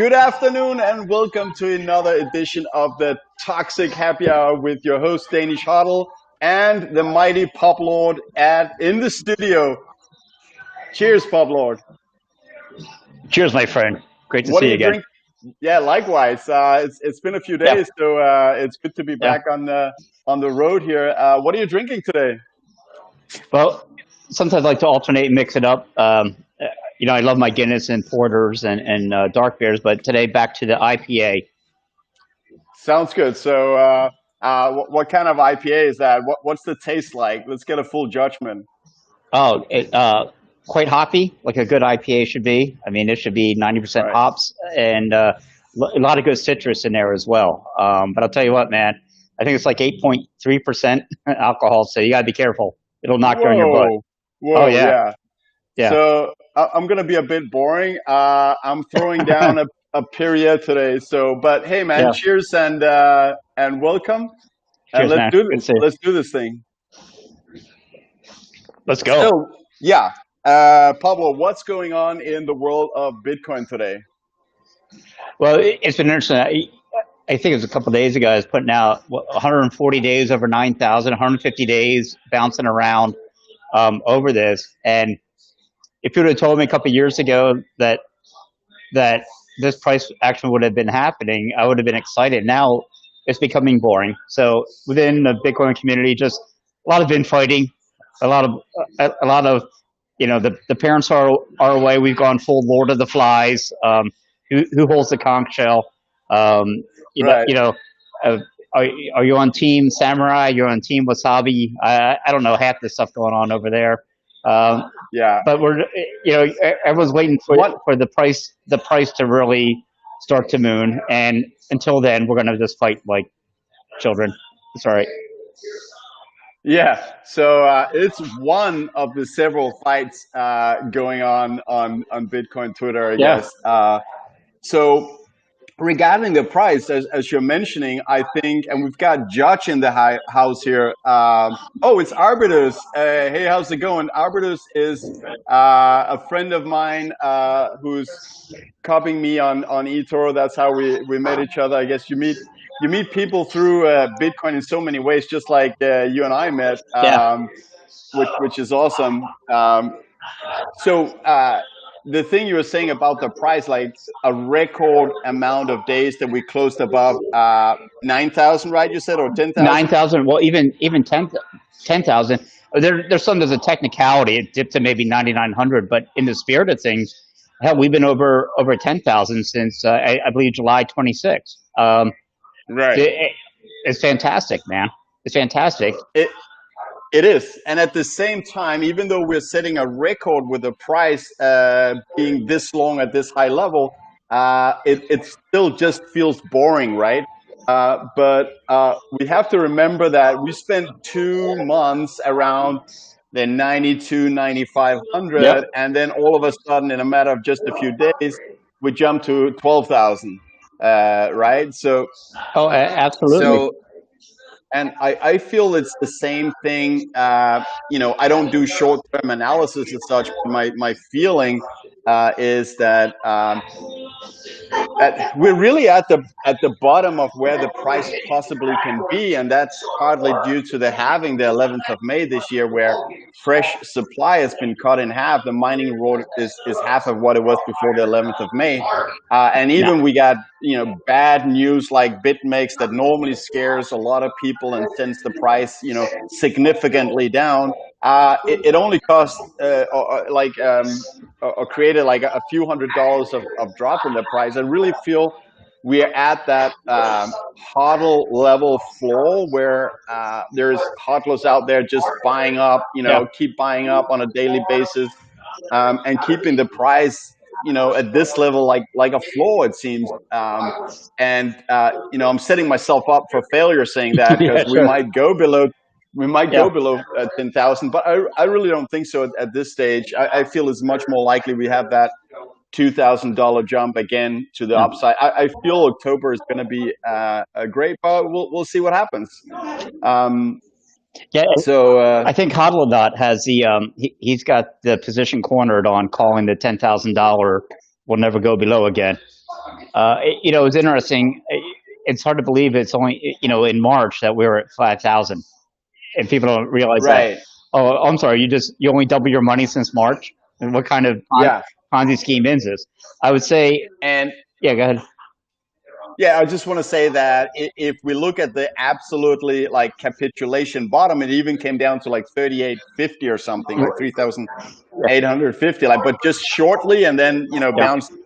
Good afternoon and welcome to another edition of the Toxic Happy Hour with your host Danish.hodl and the mighty Publord in the studio. Cheers, Publord. Cheers, my friend. Great to What see do you you again. drink? Yeah, likewise. It's been a few Yeah, days, so it's good to be yeah. back on the road here. What are you drinking today? Well, sometimes I like to alternate and mix it up. I love my Guinness and porters and dark beers, but today back to the IPA. Sounds good. So, what kind of IPA is that? What's the taste like? Let's get a full judgment. Oh, quite hoppy, like a good IPA should be. I mean, it should be 90% Right. hops and a lot of good citrus in there as well. But I'll tell you what, man, I think it's like 8.3% alcohol, so you got to be careful. It'll knock you on your butt. Whoa, Oh, whoa, yeah, yeah. yeah, So I'm gonna be a bit boring. I'm throwing down a period today. So, but hey, man, yeah. cheers and welcome. And Cheers, man. Good to see you. let's do this thing. Let's go. So, yeah, Pablo, what's going on in the world of Bitcoin today? Well, it's been interesting. I think it was a couple of days ago. I was putting out 140 days over 9,000, 150 days bouncing around over this. And if you would have told me a couple of years ago that this price action would have been happening, I would have been excited. Now it's becoming boring. So within the Bitcoin community, just a lot of infighting, a lot of the parents are our way. We've gone full Lord of the Flies. Who holds the conch shell? Um, you know, Right. you know, uh, are you on Team Samurai? You're on Team Wasabi. I don't know half the stuff going on over there. Um, Yeah. but everyone's waiting What? for the price to really start to moon, and until then, we're gonna just fight like children. It's all right. Yeah. So it's one of the several fights going on Bitcoin Twitter, I Yeah, guess. So regarding the price, as you're mentioning, I think, and we've got Judge in the house here. Oh, it's Arbitus. Hey, how's it going? Arbitus is a friend of mine who's copying me on eToro. That's how we met each other. I guess you meet people through Bitcoin in so many ways, just like you and I met, yeah. which is awesome. So the thing you were saying about the price, like a record amount of days that we closed above 9,000, right? You said, or 10,000? 9,000. Well, even 10,000. There's a technicality. It dipped to maybe 9,900, but in the spirit of things, hell, we've been over 10,000 since I believe July 26th. Right. It's fantastic, man. It's fantastic. It is. And at the same time, even though we're setting a record with the price being this long at this high level, it still just feels boring, right? But we have to remember that we spent 2 months around the 92, 9,500, Yep. and then all of a sudden, in a matter of just a few days, we jumped to 12,000, right? Oh, absolutely. So and I feel it's the same thing. I don't do short-term analysis as such, but my feeling is that we're really at the bottom of where the price possibly can be, and that's partly due to the halving the 11th of May this year, where fresh supply has been cut in half. The mining rate is half of what it was before the 11th of May, and Yeah. even we got bad news like BitMEX that normally scares a lot of people and sends the price significantly down. It only cost or created like a few $100s of drop in the price. I really feel we are at that hodl level floor where there's hodlers out there just buying up, Yeah. keep buying up on a daily basis, and keeping the price, at this level like a floor, it seems. I'm setting myself up for failure saying that because Yeah. Sure. we might Yeah. go below 10,000, but I really don't think so at this stage. I feel it's much more likely we have that $2,000 jump again to the Yeah. upside. I feel October is going to be a great, but we'll see what happens. Yeah. So I think HODL has he's got the position cornered on calling the $10,000 will never go below again. It's interesting. It's hard to believe it's only in March that we were at 5,000, and people don't realize that. Right. Oh, I'm sorry. You only double your money since March. And what kind of Yeah. Ponzi scheme is this? I would say, And yeah. Go ahead. yeah, I just want to say that if we look at the absolutely like capitulation bottom, it even came down to like 3850 or something, like 3,850. Like, but just shortly, and then Yeah.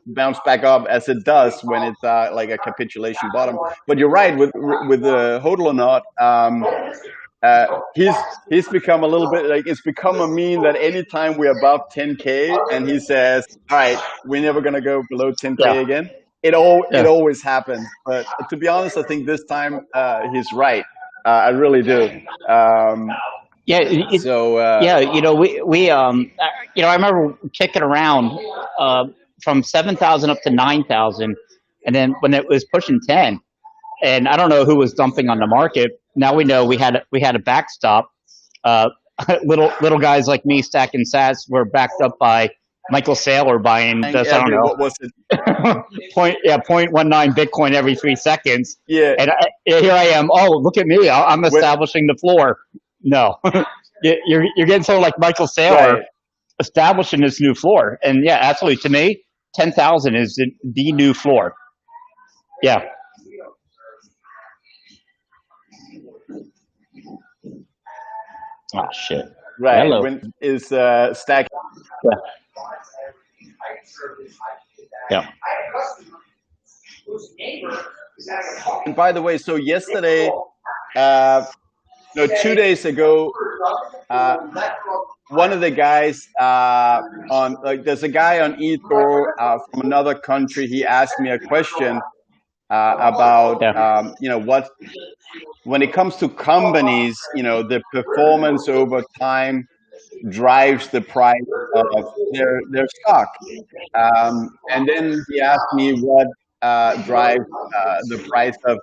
bounce back up as it does when it's like a capitulation bottom. But you're right with the hodl or not. Uh, he's become a little bit like, it's become a meme that anytime we're above 10K and he says, "All right, we're never gonna go below 10K Yeah. again," it Yeah. always happens. But to be honest, I think this time he's right. I really do. Um, Yeah. so Yeah. I remember kicking around from 7,000 up to 9,000, and then when it was pushing 10, and I don't know who was dumping on the market. Now we know we had a backstop. Uh, little guys like me stacking sats were backed up by Michael Saylor buying just, I don't what was it? know, 0.19 Bitcoin every 3 seconds, Yeah, and here I am. Oh, look at me! I'm when, establishing the floor. No, you're getting someone like Michael Saylor right, establishing this new floor, and yeah, absolutely. To me, 10,000 is the new floor. Yeah. Oh shit. right. Hello. When is stack. Yeah. Yeah. And by the way, so yesterday, no, 2 days ago, uh, one of the guys on like there's a guy on eToro from another country. He asked me a question about Yeah. what when it comes to companies, the performance over time drives the price of their stock. And then he asked me what drives the price of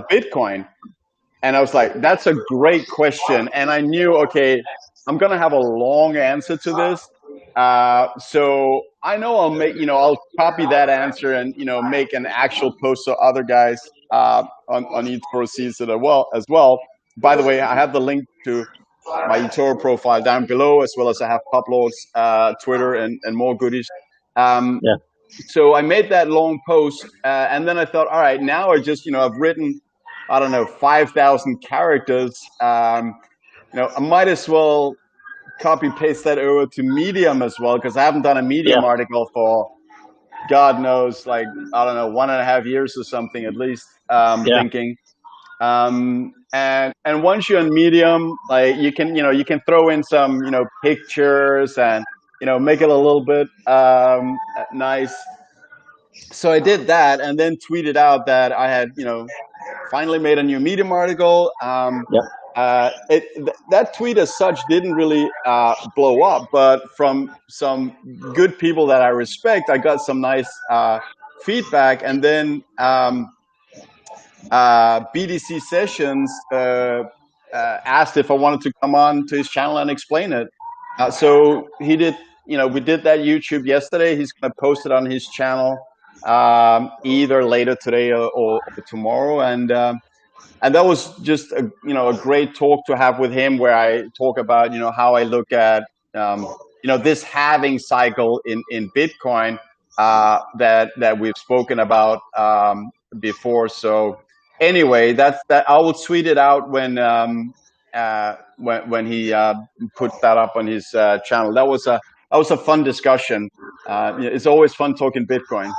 Bitcoin. And I was like, that's a great question. And I knew, okay, I'm going to have a long answer to this. So I know I'll copy that answer and, make an actual post so other guys on eToro sees it as well. By the way, I have the link to my eToro profile down below, as well as I have Publord's Twitter and more goodies. Um, Yeah. so I made that long post, and then I thought, all right, now I've written, I don't know, 5,000 characters. I might as well copy paste that over to Medium as well, because I haven't done a Yeah. Medium article for God knows, like, I don't know, 1.5 years or something at least. Yeah. Thinking, and once you're on Medium, like you can throw in some pictures and make it a little bit nice. So I did that, and then tweeted out that I had finally made a new Medium article. Yep. That tweet as such didn't really blow up, but from some good people that I respect, I got some nice feedback, and then BDC Sessions asked if I wanted to come on to his channel and explain it. So he did. We did that YouTube yesterday. He's going to post it on his channel either later today or tomorrow, and that was just a great talk to have with him, where I talk about how I look at this halving cycle in Bitcoin that we've spoken about before. So anyway, that's that. I will tweet it out when he puts that up on his channel. That was a fun discussion. It's always fun talking Bitcoin.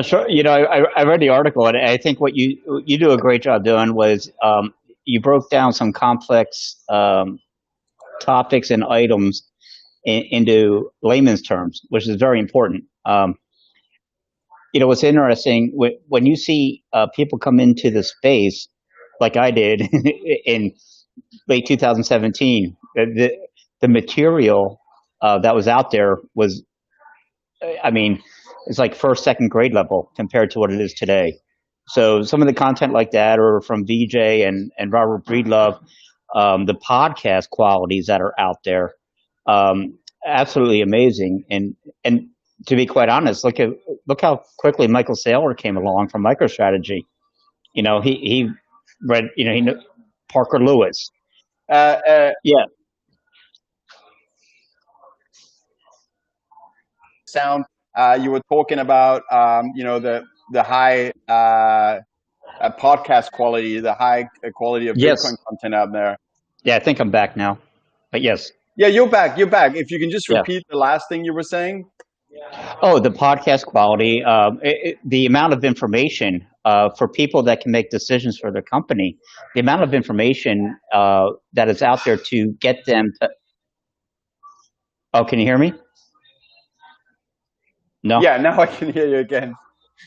Sure. I read the article, and I think what you do a great job doing was you broke down some complex topics and items into layman's terms, which is very important. What's interesting when you see people come into the space like I did in late 2017, the material that was out there was, I mean, it's like first, second grade level compared to what it is today. So some of the content like that, or from VJ and Robert Breedlove, the podcast qualities that are out there, absolutely amazing. And to be quite honest, look how quickly Michael Saylor came along from MicroStrategy. He read, he knew Parker Lewis. Uh, uh, Yeah. Sound. You were talking about, the high podcast quality, the high quality of Bitcoin Yes. content out there. Yeah, I think I'm back now. But yes. Yeah, you're back. You're back. If you can just Yeah. repeat the last thing you were saying. Oh, the podcast quality, the amount of information for people that can make decisions for their company, the amount of information that is out there to get them to. Oh, can you hear me? No. Yeah, now I can hear you again.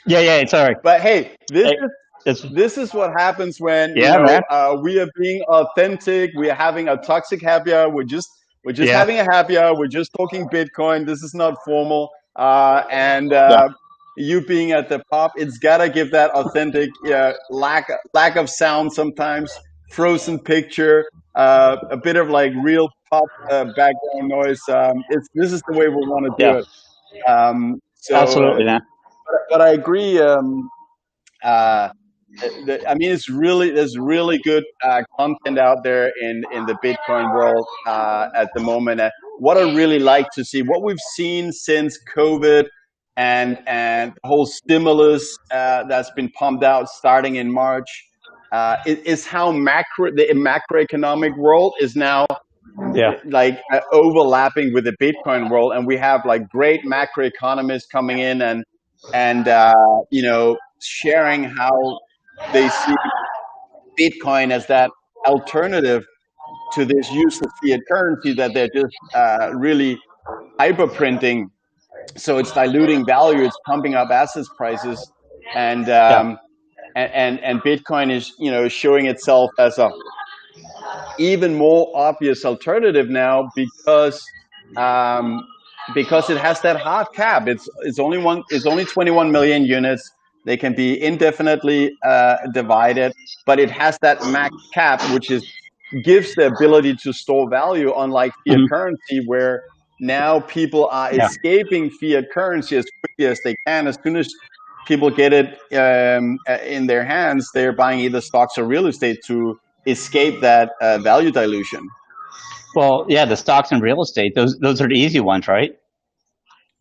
Yeah, yeah, it's all right. But hey, Hey, it's, this is what happens when yeah, man. we are being authentic. We are having a toxic happy hour. We're just Yeah, having a happy hour. We're just talking Bitcoin. This is not formal. And yeah, you being at the pop, it's gotta give that authentic lack of sound sometimes, frozen picture, a bit of like real pop background noise. This is the way we want to do yeah. it. Absolutely, man. But I agree. Uh, I mean, there's really good content out there in the Bitcoin world at the moment. What I really like to see, what we've seen since COVID and the whole stimulus that's been pumped out starting in March, is how the macroeconomic world is now Yeah, like overlapping with the Bitcoin world, and we have like great macroeconomists coming in and sharing how they see Bitcoin as that alternative to this useless fiat currency that they're just really hyper printing. So it's diluting value, it's pumping up assets prices, and yeah, Bitcoin is showing itself as a even more obvious alternative now um, because it has that hard cap. It's only 21 million units. They can be indefinitely divided, but it has that max cap, which gives the ability to store value, unlike fiat mhm, currency, where now people are yeah, escaping fiat currency as quickly as they can. As soon as people get it in their hands, they're buying either stocks or real estate to escape that value dilution. Well, yeah, the stocks and real estate, those are the easy ones, right?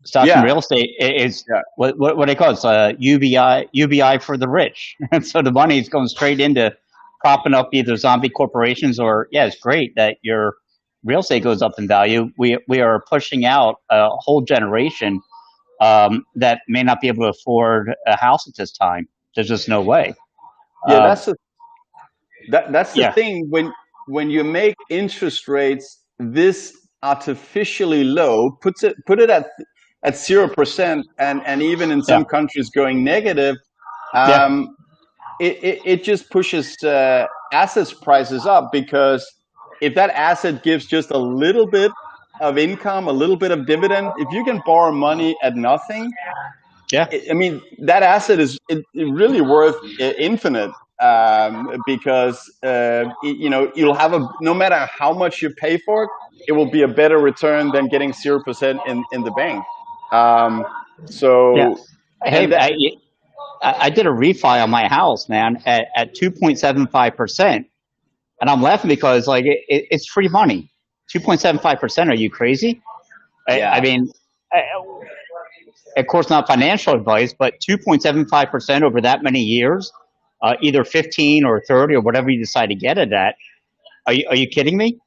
Stocks and Yeah, real estate is yeah, what they call it. It's UBI for the rich. And so the money is going straight into propping up either zombie corporations or, yeah, it's great that your real estate goes up in value. We are pushing out a whole generation that may not be able to afford a house at this time. There's just no way. yeah. Uh, That's the yeah, thing when you make interest rates this artificially low, put it at 0%, and even in yeah, some countries going negative. yeah, Um, it just pushes assets prices up, because if that asset gives just a little bit of income, a little bit of dividend, if you can borrow money at nothing, yeah, I mean, that asset is really worth infinite, because you'll have no matter how much you pay for it, it will be a better return than getting 0% in the bank. Um, yeah. so and Hey, that I did a refi on my house, man, at 2.75%. And I'm laughing because like it's free money. 2.75%. Are you crazy? I Yeah, mean, I, of course, not financial advice, but 2.75% over that many years, either 15 or 30 or whatever you decide to get it at. Are you kidding me?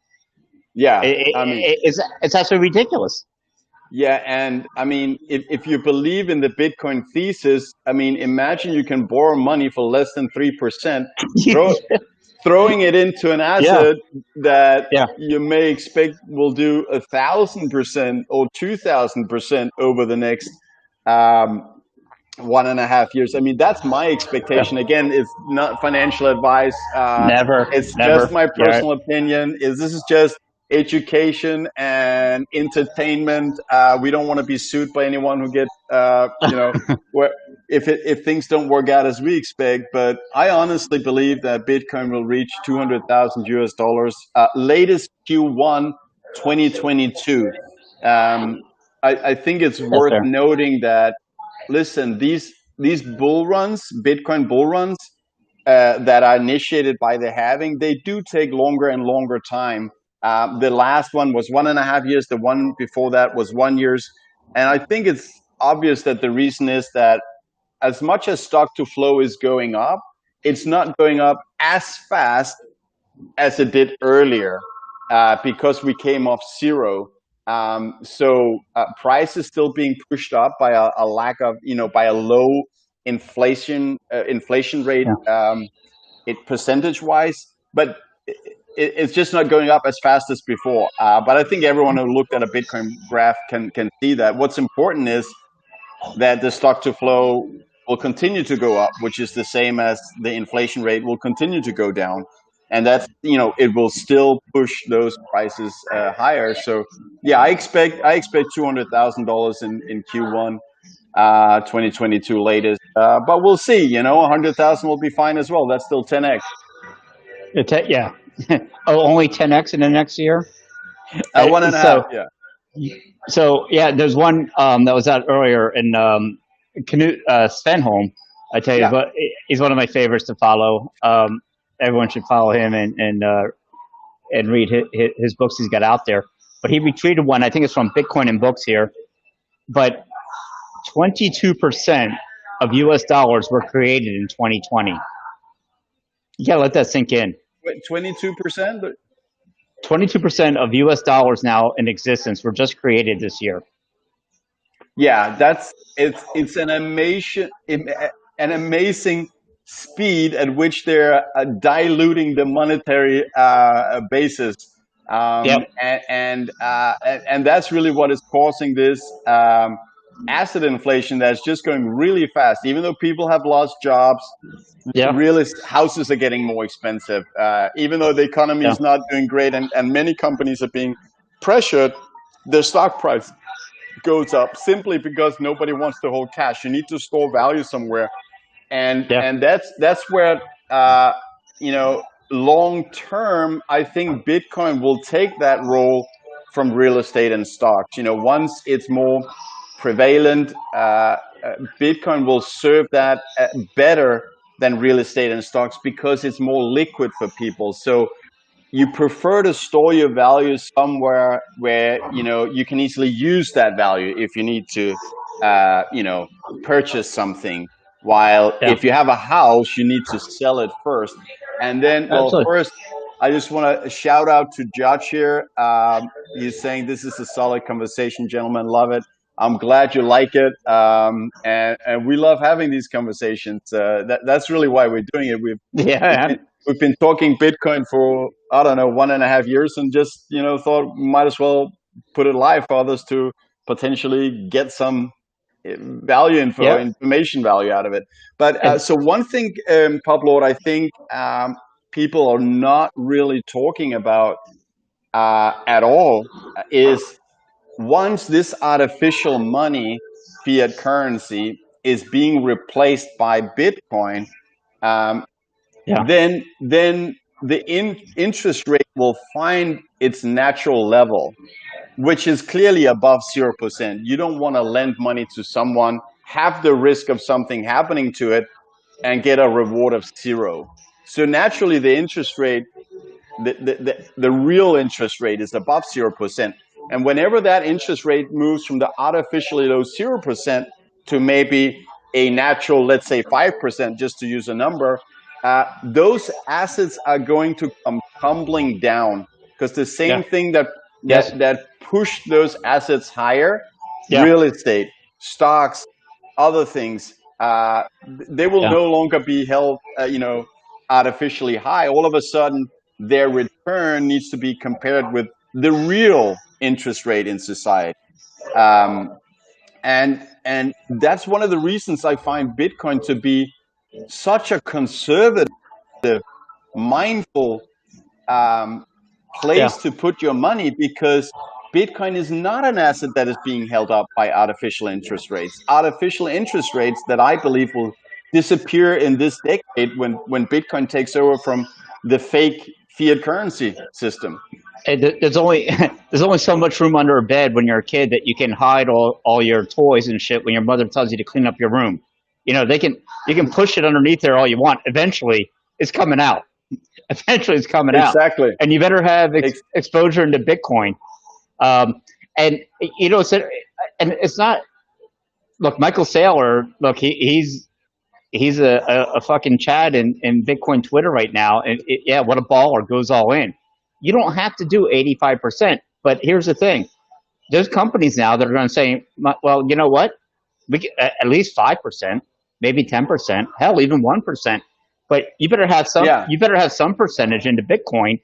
yeah. I mean, It's absolutely ridiculous. yeah, and I mean, if you believe in the Bitcoin thesis, I mean, imagine you can borrow money for less than 3%. Throw Throwing it into an Yeah, asset that yeah, you may expect will do 1,000% or 2,000% over the next um, 1.5 years. I mean, that's my yeah. expectation. Again, it's not financial advice. Never, It's just never. my Yeah, personal opinion. This is just education and entertainment. We don't want to be sued by anyone who get where if things don't work out as we expect. But I honestly believe that Bitcoin will reach 200,000 US dollars latest Q1 2022. I think it's That's worth fair. noting that, listen, these bull runs, Bitcoin bull runs, that are initiated by the halving, they do take longer and longer time. The last one was 1.5 years. The one before that was 1 years. And I think it's obvious that the reason is that as much as stock to flow is going up, it's not going up as fast as it did earlier, because we came off zero. So price is still being pushed up by a lack of, by a low inflation rate, Yeah. it percentage wise, but it's just not going up as fast as before. But I think everyone who looked at a Bitcoin graph can see that. What's important is that the stock to flow will continue to go up, which is the same as the inflation rate will continue to go down. And that's, it will still push those prices higher. So yeah, I expect $200,000 in Q1 2022 latest. But we'll see, 100,000 will be fine as well. That's still 10x. Yeah. Oh, only 10x in the next year. One and a half, So yeah. so yeah, there's one that was out earlier in Knut Svenholm. I tell you, Yeah. but he's one of my favorites to follow. Everyone should follow him and read his books he's got out there. But he retweeted one. I think it's from Bitcoin and Books here. But 22% of U.S. dollars were created in 2020. You gotta let that sink in. 22%? 22% of U.S. dollars now in existence were just created this year. Yeah, it's an amazing speed at which they're diluting the monetary basis, Yep. and that's really what is causing this asset inflation that's just going really fast. Even though people have lost jobs, Yep. really houses are getting more expensive. Even though the economy Yeah. is not doing great, and many companies are being pressured, their stock price goes up simply because nobody wants to hold cash. You need to store value somewhere, and Yeah. and that's where, you know long term, I think Bitcoin will take that role from real estate and stocks. Once it's more prevalent, Bitcoin will serve that better than real estate and stocks because it's more liquid for people. So you prefer to store your value somewhere where you can easily use that value if you need to uh, you know purchase something, while Yeah. if you have a house you need to sell it first. And then, well, Absolutely. first I just want to shout out to Judge here. He's saying this is a solid conversation, gentlemen, love it. I'm glad you like it, and we love having these conversations. That's really why we're doing it. We've Yeah. been, we've been talking Bitcoin for, I don't know, 1.5 years, and just thought might as well put it live for others to potentially get some Yeah. information value out of it. But And so one thing, Publord, I think people are not really talking about at all is, once this artificial money, fiat currency, is being replaced by Bitcoin, um, yeah. then the interest rate will find its natural level, which is clearly above 0%. You don't want to lend money to someone, have the risk of something happening to it, and get a reward of zero. So naturally, the real interest rate is above 0%. And whenever that interest rate moves from the artificially low 0% to maybe a natural, let's say 5%, just to use a number, those assets are going to come tumbling down, because the Yeah. same thing that Yes. that that pushed those assets higher, Yeah. real estate, stocks, other things, they will Yeah. no longer be held, artificially high. All of a sudden, their return needs to be compared with the real interest rate in society. Um, and that's one of the reasons I find Bitcoin to be such a conservative, mindful um, Yeah. place to put your money, because Bitcoin is not an asset that is being held up by artificial interest rates. Artificial interest rates that I believe will disappear in this decade when Bitcoin takes over from the fake fiat currency system. there's only there's only so much room under a bed when you're a kid that you can hide all your toys and shit when your mother tells you to clean up your room. They can you can push it underneath there all you want. Eventually, it's coming out. Eventually, it's coming out, Exactly. and you better have Ex- exposure into Bitcoin. Um, and and it's not. Look, Michael Saylor. Look, he's a fucking Chad in Bitcoin Twitter right now, and yeah, what a baller, goes all in. You don't have to do 85%, but here's the thing: there's companies now that are going to say, well, you know what, we get at least 5%, maybe 10%, hell, even 1%. But you better have some. yeah. You better have some percentage into Bitcoin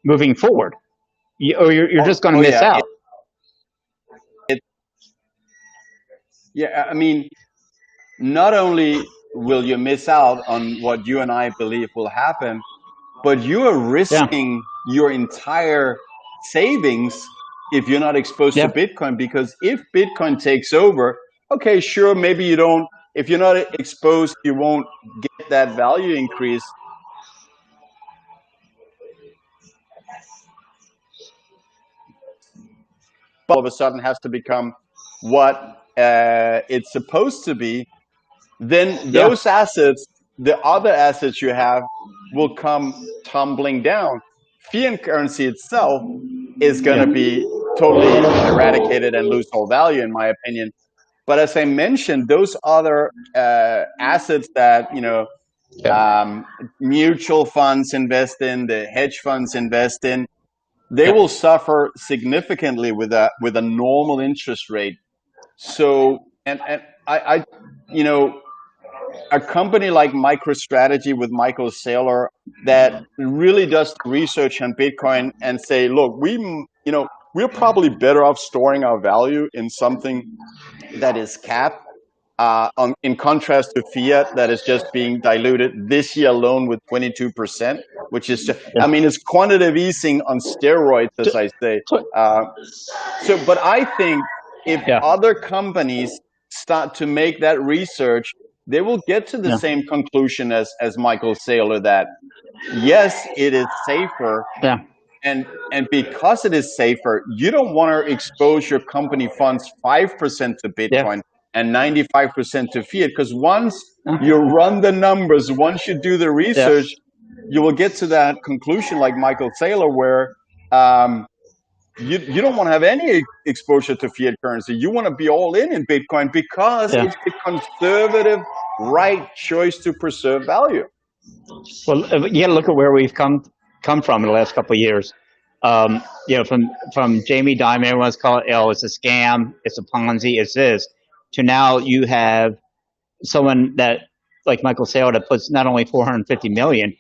moving forward, or you're just going to Oh miss yeah. out. Yeah. I mean, not only will you miss out on what you and I believe will happen, but you are Yeah, risking your entire savings if you're not exposed to yeah, Bitcoin. Because if Bitcoin takes over, okay, sure, maybe you don't, if you're not exposed, you won't get that value increase. All of a sudden has to become what it's supposed to be, then yeah, those assets, the other assets you have, will come tumbling down. Fiat currency itself is going yeah, to be totally eradicated and lose all value, in my opinion. But as I mentioned, those other assets that yeah, mutual funds invest in, the hedge funds invest in, they yeah, will suffer significantly with a normal interest rate. So, and I you know, a company like MicroStrategy with Michael Saylor that really does research on Bitcoin and say, look, we're probably better off storing our value in something that is capped, in contrast to fiat that is just being diluted this year alone with 22%, which is just, I yeah. mean, it's quantitative easing on steroids, as I say. Uh, but I think if Yeah, other companies start to make that research, they will get to the yeah, same conclusion as Michael Saylor, that yes, it is safer, yeah, and because it is safer, you don't want to expose your company funds 5% to yeah, Bitcoin and 95% to fiat, because once you yeah, run the numbers, once you do the yeah. research, you will get to that conclusion like Michael Saylor, where um, you don't want to have any exposure to fiat currency. You want to be all in Bitcoin because Yeah. it's the conservative right choice to preserve value. Well, you got to look at where we've come from in the last couple of years. From Jamie Dimon, everyone's called it, oh, it's a scam, it's a Ponzi, it's this, to now you have someone that like Michael Saylor that puts not only 450 million.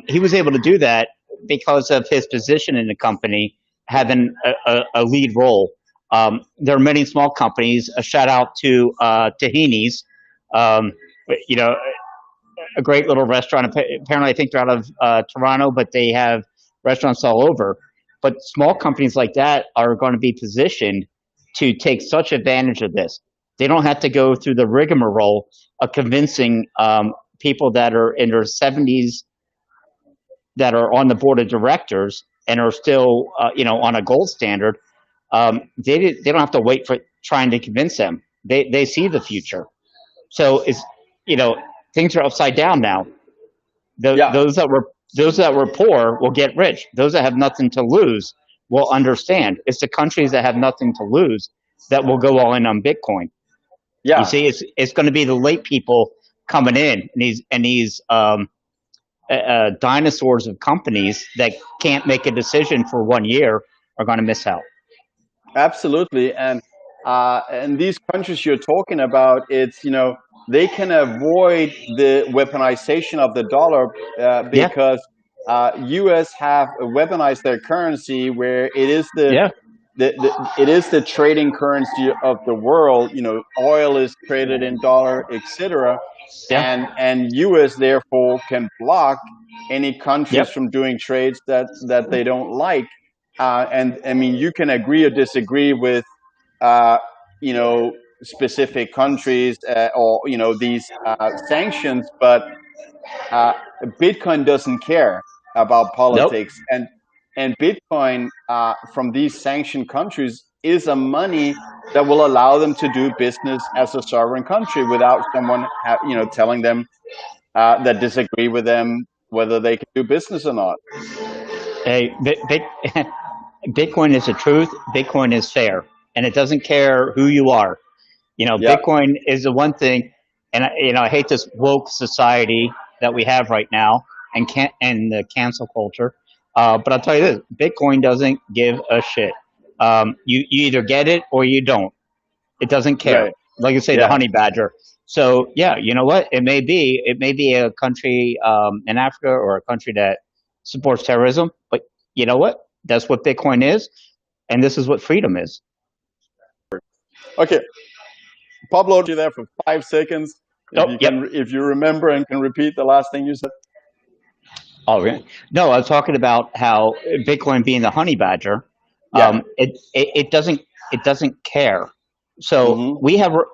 He was able to do that because of his position in the company, having a lead role. There are many small companies. A shout out to Tahini's. Um, you know, a great little restaurant. Apparently, I think they're out of Toronto, but they have restaurants all over. But small companies like that are going to be positioned to take such advantage of this. They don't have to go through the rigmarole of convincing people that are in their 70s that are on the board of directors and are still, on a gold standard. They don't have to wait for trying to convince them. They see the future. So you know, things are upside down now. Yeah, Those that were poor will get rich. Those that have nothing to lose will understand. It's the countries that have nothing to lose that will go all in on Bitcoin. You yeah. see, it's going to be the late people coming in, and these dinosaurs of companies that can't make a decision for 1 year are going to miss out. Absolutely, and these countries you're talking about, it's they can avoid the weaponization of the dollar, Yeah, because U.S. have weaponized their currency, where yeah, it is the trading currency of the world. Oil is traded in dollar, etc., yeah, and U.S. therefore can block any countries yep, from doing trades that they don't like. And I mean, you can agree or disagree with, uh, you know, specific countries, or these sanctions, but uh, Bitcoin doesn't care about nope, politics, And Bitcoin from these sanctioned countries is a money that will allow them to do business as a sovereign country without someone telling them that disagree with them whether they can do business or not. Hey, Bitcoin is the truth. Bitcoin is fair, and it doesn't care who you are. Yeah, Bitcoin is the one thing, and I hate this woke society that we have right now, and the cancel culture. But I'll tell you this: Bitcoin doesn't give a shit. You either get it or you don't. It doesn't care. right. Like you say, the Yeah, honey badger. So yeah, you know what? It may be a country in Africa or a country that supports terrorism, but you know what? That's what Bitcoin is, and this is what freedom is. okay. Pablo, you there for 5 seconds. If Oh, you yep. can, if you remember and can repeat the last thing you said. Oh, really? No, I was talking about how Bitcoin being the honey badger, Yeah. it doesn't care. So Mm-hmm.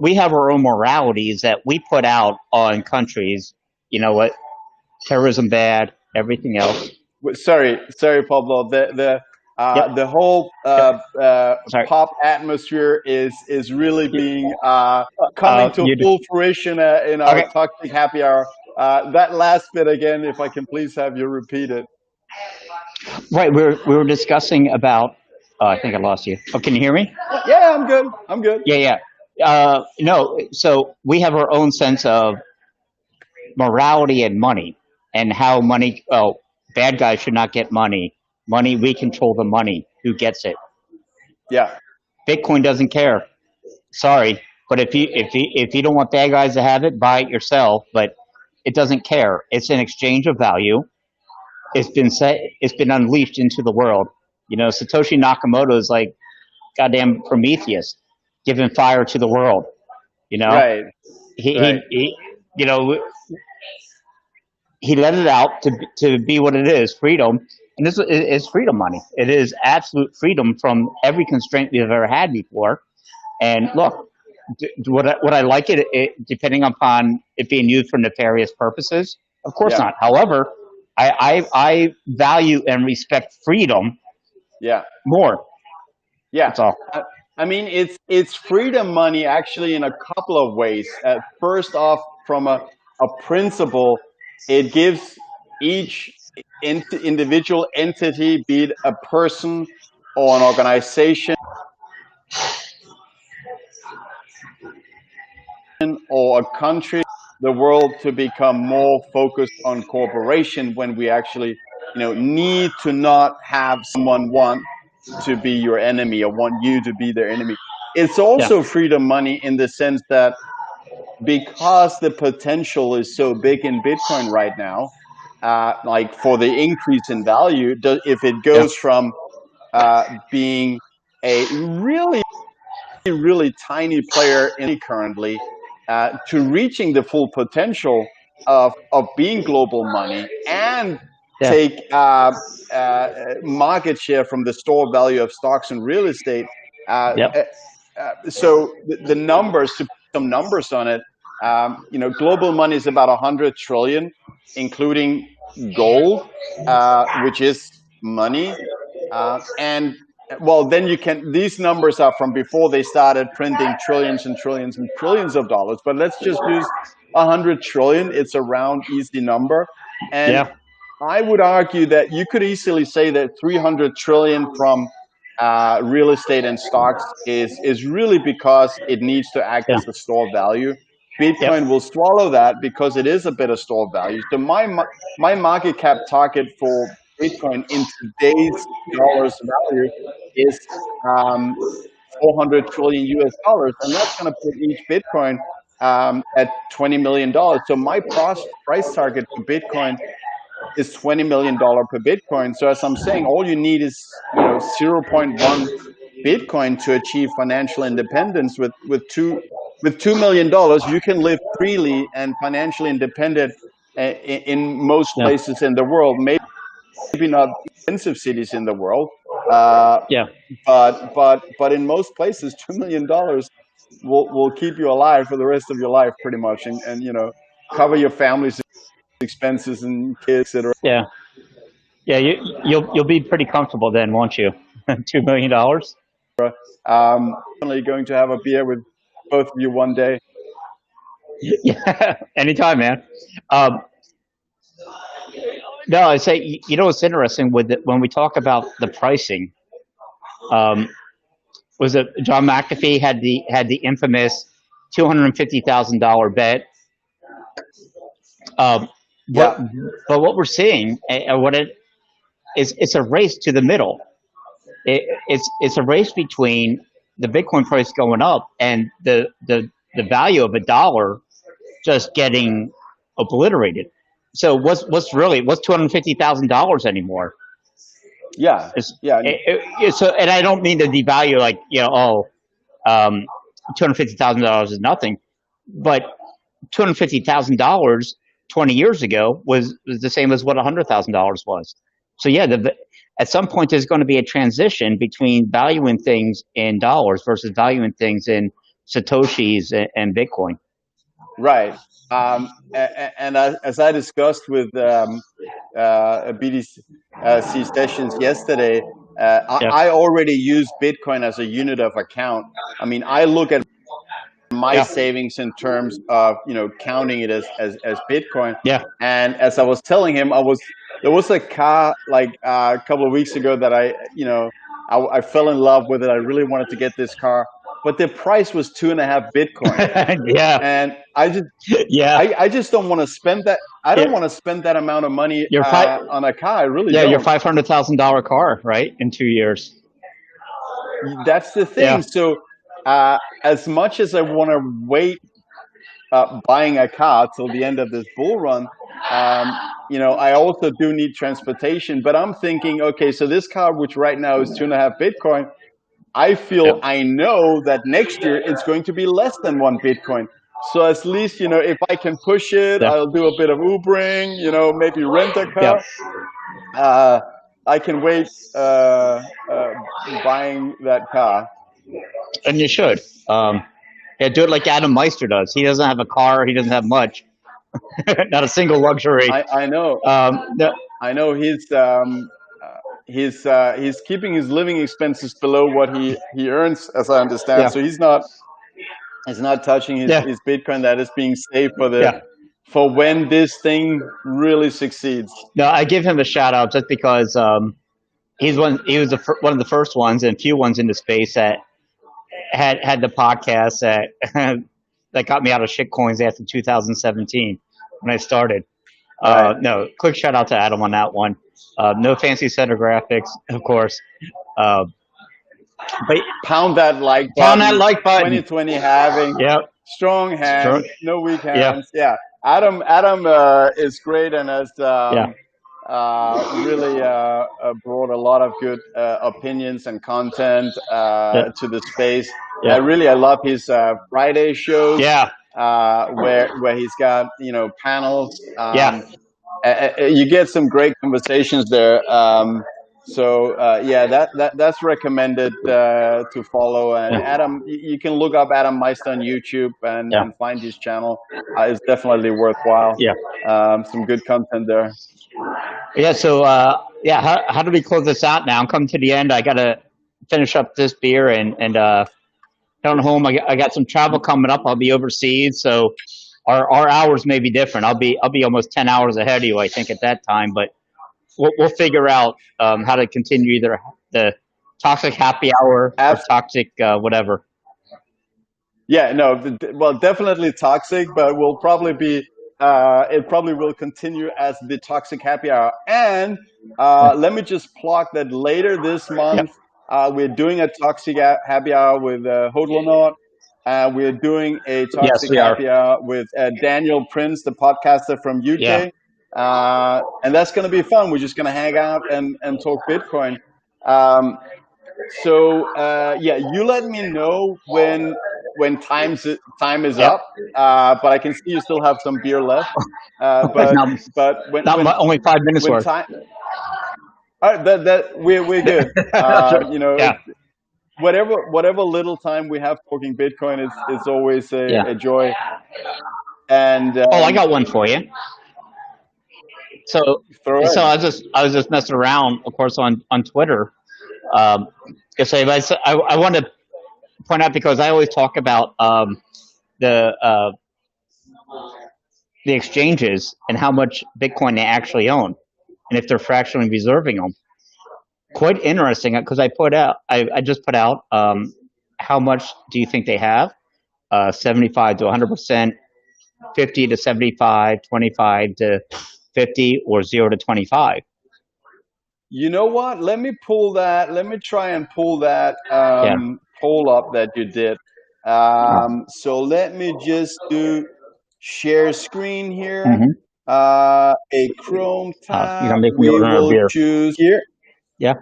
we have our own moralities that we put out on countries. You know what? Terrorism bad, everything else. Sorry, Pablo. Yep, The whole yep. Sorry. pop atmosphere is really being coming to You full fruition in our okay? toxic happy hour. That last bit again, if I can please have you repeat it. Right, we were discussing about. I think I lost you. Oh, can you hear me? Yeah, I'm good. I'm good. Yeah, yeah. No, so we have our own sense of morality and money, and how money. Oh, bad guys should not get money. Money, we control the money. Who gets it? Yeah, Bitcoin doesn't care. Sorry, but if you don't want bad guys to have it, buy it yourself. But it doesn't care. It's an exchange of value. It's been unleashed into the world. Satoshi Nakamoto is like goddamn Prometheus, giving fire to the world. You know, right, he right. he, he you know he let it out to be what it is, freedom. And this is freedom money. It is absolute freedom from every constraint we've ever had before. And look, would I like it depending upon it being used for nefarious purposes? Of course Yeah, not. However, I value and respect freedom yeah. more. Yeah, That's all. I, I mean it's freedom money actually in a couple of ways. First off, from a principle, it gives each individual entity, be it a person or an organization or a country, the world to become more focused on cooperation when we actually need to not have someone want to be your enemy or want you to be their enemy. It's Yeah. also freedom money in the sense that because the potential is so big in Bitcoin right now, like for the increase in value, if it Yeah. goes from being a really, really tiny player in currently to reaching the full potential of being global money and Yeah. take market share from the store value of stocks and real estate. Uh, Yep. uh, so the numbers, to put some numbers on it, global money is about 100 trillion, including gold, which is money. And well, then you can, these numbers are from before they started printing trillions and trillions and trillions of dollars, but let's just use 100 trillion. It's a round, easy number. And Yeah. I would argue that you could easily say that 300 trillion from real estate and stocks is really because it needs to act Yeah. as a store of value. Yep. Bitcoin will swallow that because it is a better store of value. So my market cap target for Bitcoin in today's dollars value is um, 400 trillion US dollars, and that's going to put each Bitcoin at $20 million. So my price target for Bitcoin is $20 million per Bitcoin. So as I'm saying, all you need is 0.1 Bitcoin to achieve financial independence. With $2 million, you can live freely and financially independent in most Yeah. places in the world. Maybe not expensive cities in the world, uh, Yeah. but in most places, $2 million will keep you alive for the rest of your life, pretty much, and cover your family's expenses and kids, etc. Yeah. Yeah, you'll be pretty comfortable then, won't you? $2 million. Definitely going to have a beer with both of you one day. Yeah, anytime, man. Um, no, I say you know what's interesting with when we talk about the pricing. Um, was it John McAfee had the infamous $250,000 bet. Um, Yeah, but what we're seeing, and what it is, it's a race to the middle. It's a race between the Bitcoin price going up and the value of a dollar just getting obliterated. So what's $250,000 anymore? yeah, It's, yeah, so, and I don't mean to devalue like $250,000 is nothing, but $250,000 20 years ago was the same as what $100,000 was. So yeah, at some point there's going to be a transition between valuing things in dollars versus valuing things in satoshis and Bitcoin. right. And as I discussed with BDC sessions yesterday, Yeah, I already use Bitcoin as a unit of account. I mean, I look at my yeah, savings in terms of counting it as Bitcoin. yeah, And as I was telling him, there was a car like a couple of weeks ago that I fell in love with it. I really wanted to get this car, but the price was 2.5 Bitcoin, yeah, and yeah, I just don't want to spend that. I don't yeah. want to spend that amount of money Your five, on a car. I really yeah, your don't. $500,000 car, right? In 2 years. That's the thing. Yeah, So as much as I want to wait buying a car till the end of this bull run, I also do need transportation. But I'm thinking, okay, so this car, which right now is 2.5 Bitcoin, yeah, I know that next year it's going to be less than 1 Bitcoin. So at least, if I can push it, yeah, I'll do a bit of Ubering, maybe rent a yeah. car. Uh, I can wait buying that car. And you should. Yeah, do it like Adam Meister does. He doesn't have a car. He doesn't have much. Not a single luxury. I know. No, I know he's keeping his living expenses below what he earns, as I understand. yeah, So he's not touching yeah, his Bitcoin that is being saved yeah. for when this thing really succeeds. No, I give him a shout out just because he was one of the first ones and few ones in the space that had the podcast that that got me out of shitcoins after 2017 when I started. Right. No, quick shout out to Adam on that one. No fancy set of graphics, of course. Uh, but Pound that like pound that button. like button. 2020 having Yep. strong Strong. hands, no weak Yeah. hands. Yeah. Adam is great and has Yeah. really brought a lot of good opinions and content Yeah. to the space. Yeah. I love his Friday shows Yeah. where he's got panels. Yeah. You get some great conversations there. Yeah, that's recommended to follow. And Yeah. Adam, you can look up Adam Meister on YouTube Yeah. and find his channel. It's definitely worthwhile. Yeah. Some good content there. Yeah. So, yeah, how do we close this out now? I'm coming to the end. I got to finish up this beer and heading home. I got some travel coming up. I'll be overseas. So our hours may be different. I'll be almost 10 hours ahead of you, I think, at that time, but we'll figure out how to continue either the toxic happy hour or toxic whatever. Yeah, no, well, definitely toxic, but will probably be. It probably will continue as the toxic happy hour. And let me just plug that later this month, we're doing a toxic happy hour with HODL. We're doing a Yes, toxic we are. happy hour with Daniel Prince, the podcaster from Yeah. UK. And that's going to be fun. We're just going to hang out and talk Bitcoin. Yeah, you let me know when time is Yep. up. But I can see you still have some beer left. But Not, but only 5 minutes when worth. time, all right, that we're good. Yeah. Whatever little time we have talking Bitcoin is always Yeah. a joy. And Oh, I got one for you. So Throw so in. I was just messing around, of course, on Twitter. Um, I want to point out because I always talk about the uh, the exchanges and how much Bitcoin they actually own, and if they're fractionally reserving them. Quite interesting because I just put out how much do you think they have? 75 to 100%, 50 to 75, 25 to 50, or 0 to 25. You know what? Let me pull that. Let me try and pull that Yeah. poll up that you did. So let me just do share screen here. Mm-hmm. A Chrome You're tab. gonna make me We order a will beer. choose here. Yeah,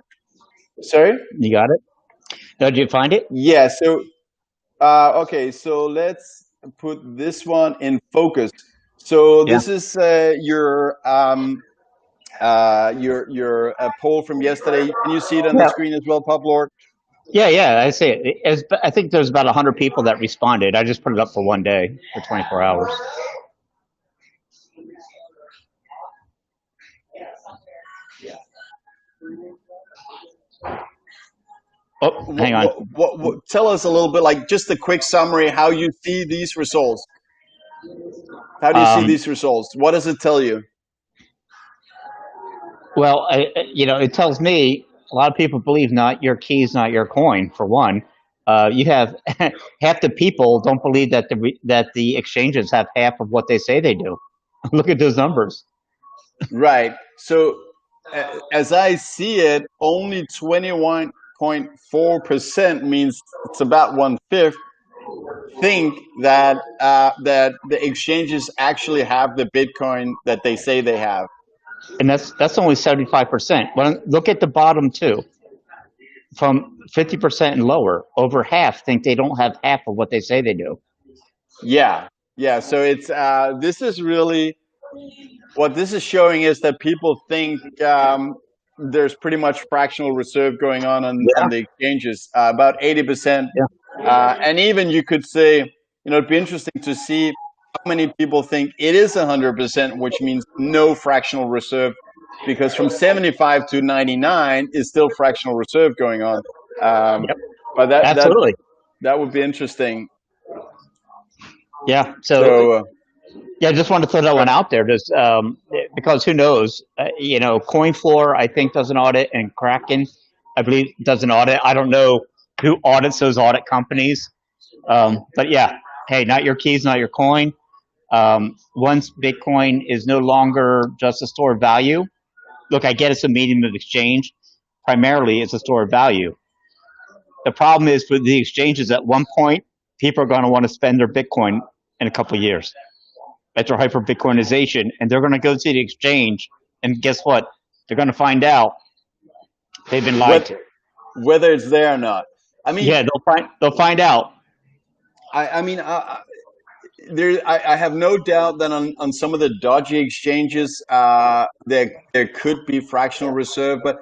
Sorry? you got it. Did you find it? Yeah. So okay. So let's put this one in focus. So Yeah. this is your poll from yesterday. Can you see it on the Yeah. screen as well, Publord? Yeah. I see it. I think there's about 100 people that responded. I just put it up for one day, for 24 hours. Oh, hang on. Tell us a little bit, like just a quick summary, how you see these results. How do you see Um, these results? What does it tell you? well, it tells me a lot of people believe not your keys, not your coin. For one, you have half the people don't believe that the exchanges have half of what they say they do. Look at those numbers. Right. So, as I see it, only 21.4% means it's about one fifth think that that the exchanges actually have the Bitcoin that they say they have. And that's only 75%. When look at the bottom two, from 50% and lower, over half think they don't have half of what they say they do. Yeah, yeah. So it's this is really what this is showing is that people think there's pretty much fractional reserve going on Yeah, the exchanges, about 80%, yeah, and even you could say, it'd be interesting to see how many people think it is 100%, which means no fractional reserve, because from 75 to 99 is still fractional reserve going on. Um, yep, but absolutely. that would be interesting. Yeah. So So yeah, I just want to throw that one out there, just because who knows? CoinFloor I think does an audit, and Kraken I believe does an audit. I don't know who audits those audit companies, but yeah, hey, not your keys, not your coin. Once Bitcoin is no longer just a store of value, look, I get it's a medium of exchange. Primarily, it's a store of value. The problem is with the exchanges. At one point, people are going to want to spend their Bitcoin in a couple of years after hyper Bitcoinization, and they're going to go to the exchange, and guess what? They're going to find out they've been lied whether to. whether it's there or not. I mean, Yeah, they'll find out. I mean, I have no doubt that on some of the dodgy exchanges, there could be fractional reserve, but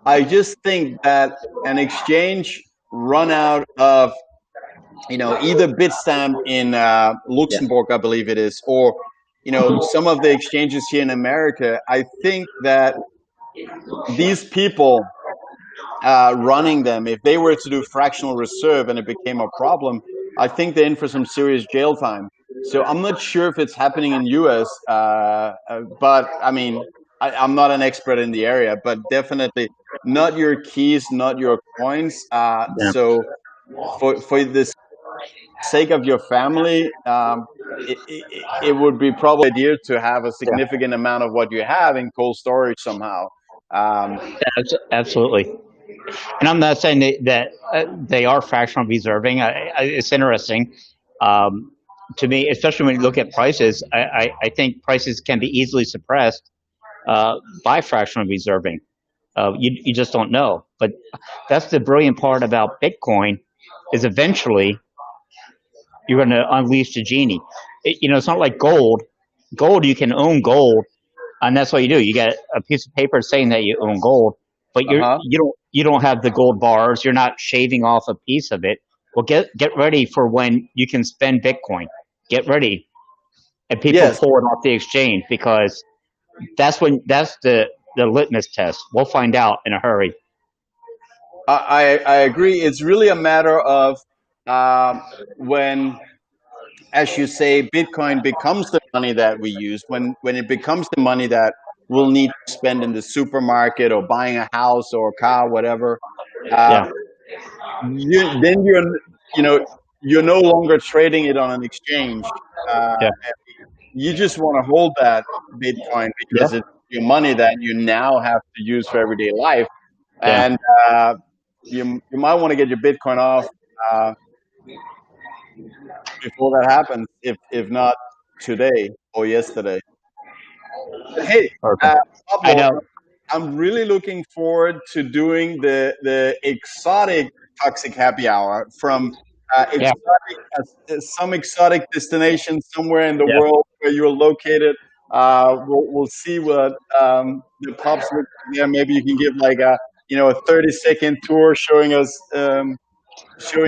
I just think that an exchange run out of either Bitstamp in Yeah, Luxembourg, I believe it is, or some of the exchanges here in America. I think that these people running them, if they were to do fractional reserve and it became a problem, I think they're in for some serious jail time. So I'm not sure if it's happening in US, but I mean, I'm not an expert in the area, but definitely not your keys, not your coins. yeah, So for the sake of your family, it would be probably idea to have a yeah. significant amount of what you have in cold storage somehow. Um, Absolutely. And I'm not saying that they are fractional reserving. It's interesting to me, especially when you look at prices. I think prices can be easily suppressed by fractional reserving. You just don't know. But that's the brilliant part about Bitcoin is eventually you're going to unleash the genie. It's not like gold. Gold, you can own gold, and that's what you do. You get a piece of paper saying that you own gold, but uh-huh. you don't have the gold bars. You're not shaving off a piece of it. Well, get ready for when you can spend Bitcoin. Get ready, and people Yes. pull it off the exchange because that's the litmus test. We'll find out in a hurry. I agree. It's really a matter of um, when, as you say, Bitcoin becomes the money that we use. When it becomes the money that we'll need to spend in the supermarket or buying a house or a car, whatever. Uh, Yeah, then you know you're no longer trading it on an exchange. yeah, You just want to hold that Bitcoin yeah, because it's your money that you now have to use for everyday life, yeah. and you might want to get your Bitcoin off uh, before that happens, if not today or yesterday. But hey, Perfect. uh, I Pablo, know. I'm really looking forward to doing the exotic toxic happy hour from Yeah, some exotic destination somewhere in the yeah. world where you're located. We'll see what the pops look like there. Maybe you can give like a 30-second tour showing us.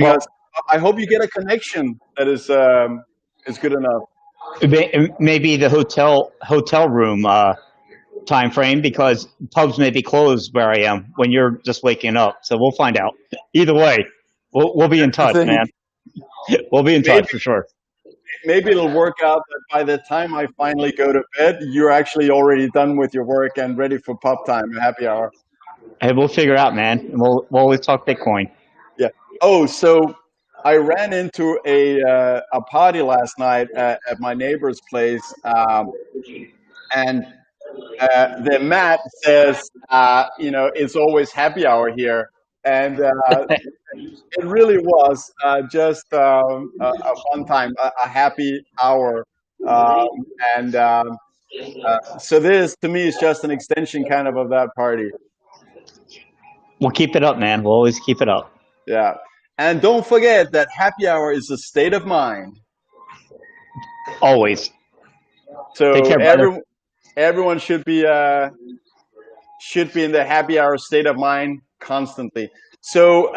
Well, I hope you get a connection that is good enough. maybe the hotel room time frame because pubs may be closed where I am when you're just waking up. So we'll find out. Either way, we'll be in I touch, think man. We'll be in maybe touch for sure. maybe it'll work out that by the time I finally go to bed, you're actually already done with your work and ready for pub time, happy hour. Hey, we'll figure it out, man. And we'll always talk Bitcoin. Yeah. Oh, so I ran into a party last night at my neighbor's place, and the mat says, it's always happy hour here, and it really was just a fun time, a happy hour, and so this to me is just an extension kind of that party. We'll keep it up, man. We'll always keep it up. Yeah, and don't forget that happy hour is a state of mind. Always. Take So care, brother. everyone should be in the happy hour state of mind constantly. So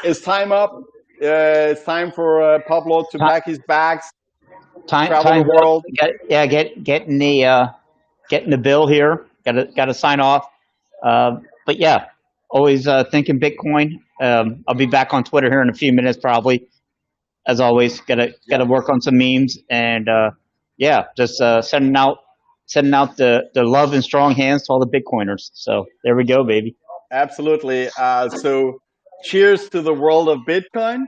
it's time up. It's time for Pablo to Time, pack his bags, travel the time's up. world. Getting the getting the bill here. Got to sign off. But yeah, always thinking Bitcoin. I'll be back on Twitter here in a few minutes, probably. As always, Yeah, gotta work on some memes and yeah, just sending out the love and strong hands to all the Bitcoiners. So there we go, baby. absolutely. So cheers to the world of Bitcoin,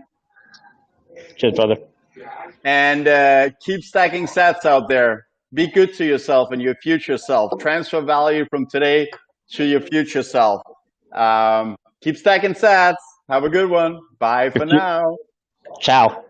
Cheers, brother. and keep stacking sats out there. Be good to yourself and your future self. Transfer value from today to your future self. Keep stacking sats. Have a good one. Bye for now. Ciao.